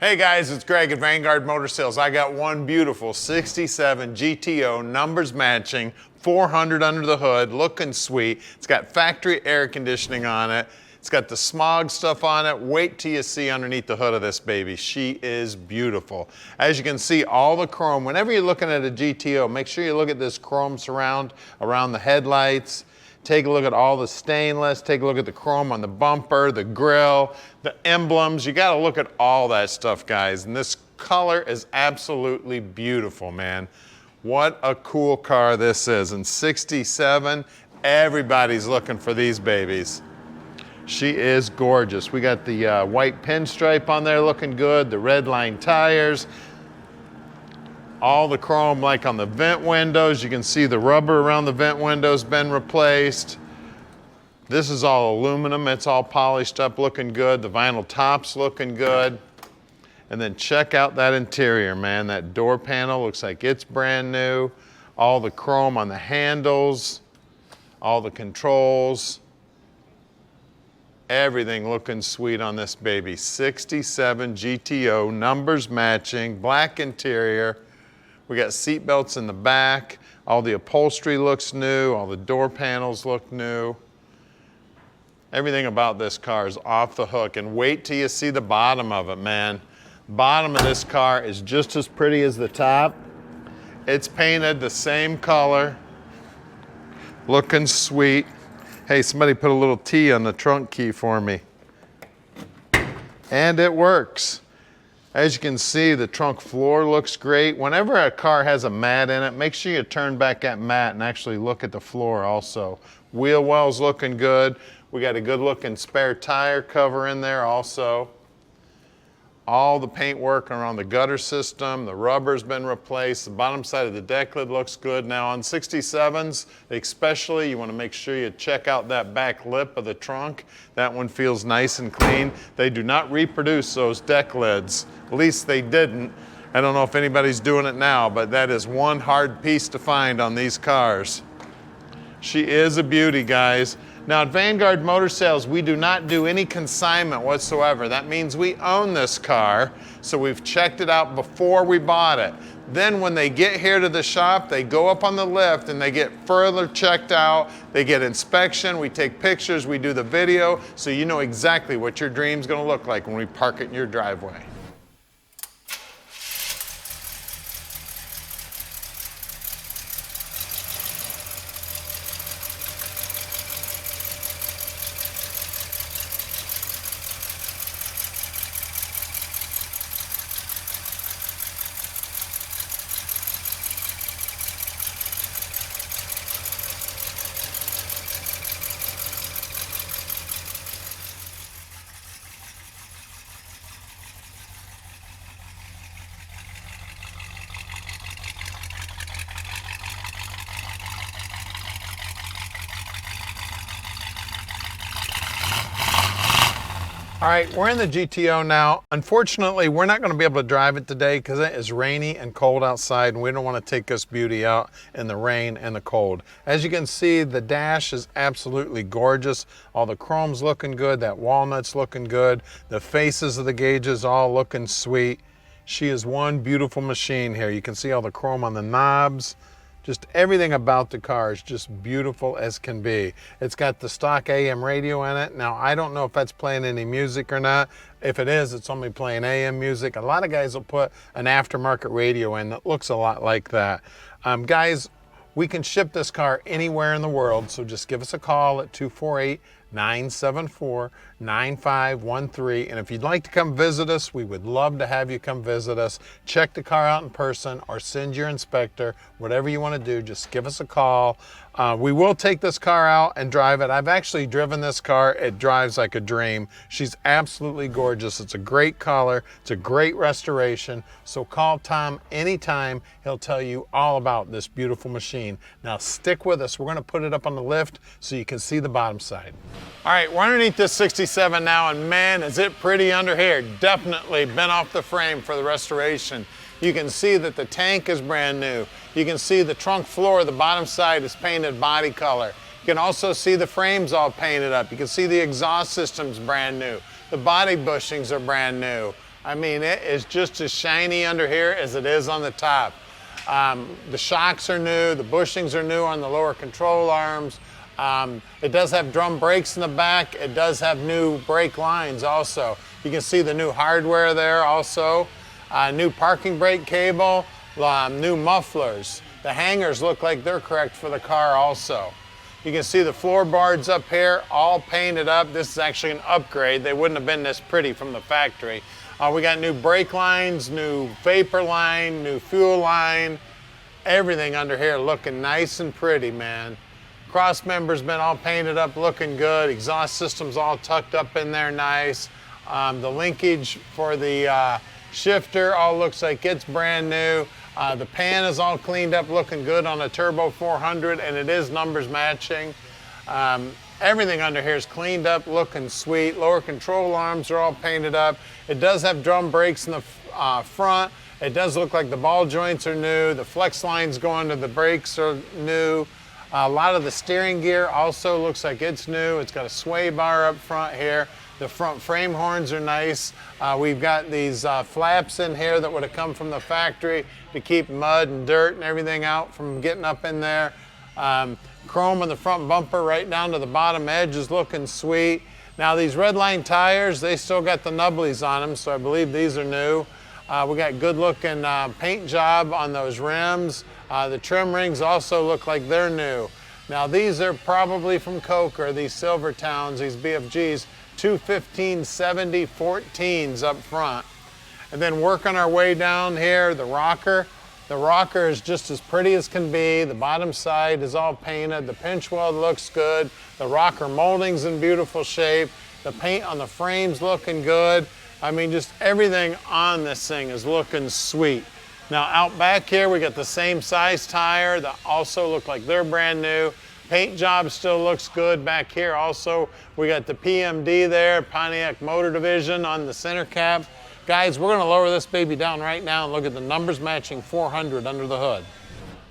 Hey guys, it's Greg at Vanguard Motor Sales. I got one beautiful 67 GTO, numbers matching, 400 under the hood, looking sweet. It's got factory air conditioning on it. It's got the smog stuff on it. Wait till you see underneath the hood of this baby. She is beautiful. As you can see, all the chrome. Whenever you're looking at a GTO, make sure you look at this chrome surround around the headlights. Take a look at all the stainless, take a look at the chrome on the bumper, the grille, the emblems. You gotta look at all that stuff, guys. And this color is absolutely beautiful, man. What a cool car this is. In 67, everybody's looking for these babies. She is gorgeous. We got the white pinstripe on there looking good, the red line tires. All the chrome like on the vent windows. You can see the rubber around the vent windows been replaced. This is all aluminum. It's all polished up, looking good. The vinyl top's looking good. And then check out that interior, man. That door panel looks like it's brand new. All the chrome on the handles, all the controls. Everything looking sweet on this baby. 67 GTO, numbers matching, black interior. We got seat belts in the back. All the upholstery looks new. All the door panels look new. Everything about this car is off the hook. And wait till you see the bottom of it, man. Bottom of this car is just as pretty as the top. It's painted the same color. Looking sweet. Hey, somebody put a little T on the trunk key for me. And it works. As you can see, the trunk floor looks great. Whenever a car has a mat in it, make sure you turn back that mat and actually look at the floor also. Wheel wells looking good. We got a good looking spare tire cover in there also. All the paint work around the gutter system, the rubber's been replaced, the bottom side of the deck lid looks good. Now on 67s, especially, you want to make sure you check out that back lip of the trunk. That one feels nice and clean. They do not reproduce those deck lids. At least they didn't. I don't know if anybody's doing it now, but that is one hard piece to find on these cars. She is a beauty, guys. Now at Vanguard Motor Sales, we do not do any consignment whatsoever. That means we own this car, so we've checked it out before we bought it. Then when they get here to the shop, they go up on the lift and they get further checked out. They get inspection, we take pictures, we do the video, so you know exactly what your dream's gonna look like when we park it in your driveway. All right, we're in the GTO now. Unfortunately, we're not gonna be able to drive it today because it is rainy and cold outside, and we don't wanna take this beauty out in the rain and the cold. As you can see, the dash is absolutely gorgeous. All the chrome's looking good, that walnut's looking good. The faces of the gauges all looking sweet. She is one beautiful machine here. You can see all the chrome on the knobs. Just everything about the car is just beautiful as can be. It's got the stock AM radio in it. Now, I don't know if that's playing any music or not. If it is, it's only playing AM music. A lot of guys will put an aftermarket radio in that looks a lot like that. Guys, we can ship this car anywhere in the world, so just give us a call at 248-974-9513. And if you'd like to come visit us, we would love to have you come visit us. Check the car out in person or send your inspector. Whatever you want to do, just give us a call. We will take this car out and drive it. I've actually driven this car. It drives like a dream. She's absolutely gorgeous. It's a great color. It's a great restoration. So call Tom anytime. He'll tell you all about this beautiful machine. Now stick with us. We're going to put it up on the lift so you can see the bottom side. All right, we're underneath this 67 now, and man, is it pretty under here. Definitely been off the frame for the restoration. You can see that the tank is brand new. You can see the trunk floor, the bottom side is painted body color. You can also see the frames all painted up. You can see the exhaust system's brand new. The body bushings are brand new. I mean, it is just as shiny under here as it is on the top. The shocks are new, the bushings are new on the lower control arms. It does have drum brakes in the back. It does have new brake lines also. You can see the new hardware there also. New parking brake cable, new mufflers. The hangers look like they're correct for the car also. You can see the floorboards up here, all painted up. This is actually an upgrade. They wouldn't have been this pretty from the factory. We got new brake lines, new vapor line, new fuel line. Everything under here looking nice and pretty, man. Cross members been all painted up, looking good. Exhaust system's all tucked up in there nice. The linkage for the shifter all looks like it's brand new. The pan is all cleaned up, looking good on a Turbo 400, and it is numbers matching. Everything under here is cleaned up, looking sweet. Lower control arms are all painted up. It does have drum brakes in the front. It does look like the ball joints are new. The flex lines going to the brakes are new. A lot of the steering gear also looks like it's new. It's got a sway bar up front here. The front frame horns are nice. We've got these flaps in here that would have come from the factory to keep mud and dirt and everything out from getting up in there. Chrome on the front bumper right down to the bottom edge is looking sweet. Now these red line tires, they still got the nubblies on them, so I believe these are new. We got good looking paint job on those rims. The trim rings also look like they're new. Now these are probably from Coker, these Silvertowns, these BFGs, 215/70 14s up front. And then working our way down here, the rocker. The rocker is just as pretty as can be. The bottom side is all painted. The pinch weld looks good. The rocker molding's in beautiful shape. The paint on the frame's looking good. I mean, just everything on this thing is looking sweet. Now out back here, we got the same size tire that also look like they're brand new. Paint job still looks good back here. Also, we got the PMD there, Pontiac Motor Division on the center cap. Guys, we're gonna lower this baby down right now and look at the numbers matching 400 under the hood.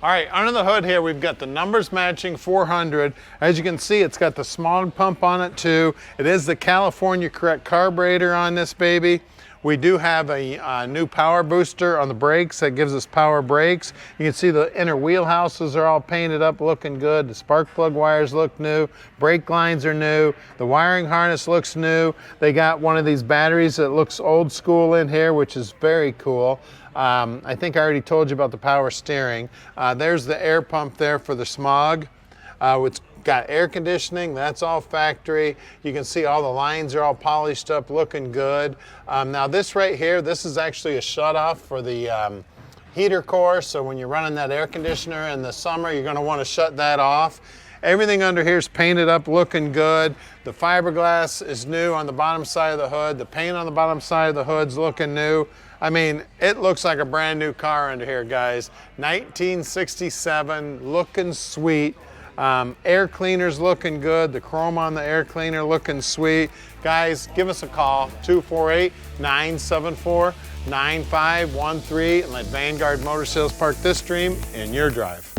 All right, under the hood here, we've got the numbers matching 400. As you can see, it's got the small pump on it too. It is the California Correct carburetor on this baby. We do have a new power booster on the brakes that gives us power brakes. You can see the inner wheelhouses are all painted up, looking good. The spark plug wires look new. Brake lines are new. The wiring harness looks new. They got one of these batteries that looks old school in here, which is very cool. I think I already told you about the power steering. There's the air pump there for the smog. It's got air conditioning, that's all factory. You can see all the lines are all polished up, looking good. Now this right here, this is actually a shutoff for the heater core, so when you're running that air conditioner in the summer, you're gonna wanna shut that off. Everything under here is painted up, looking good. The fiberglass is new on the bottom side of the hood. The paint on the bottom side of the hood's looking new. I mean, it looks like a brand new car under here, guys. 1967, looking sweet. Air cleaner's looking good. The chrome on the air cleaner looking sweet. Guys, give us a call, 248-974-9513, and let Vanguard Motor Sales park this dream in your drive.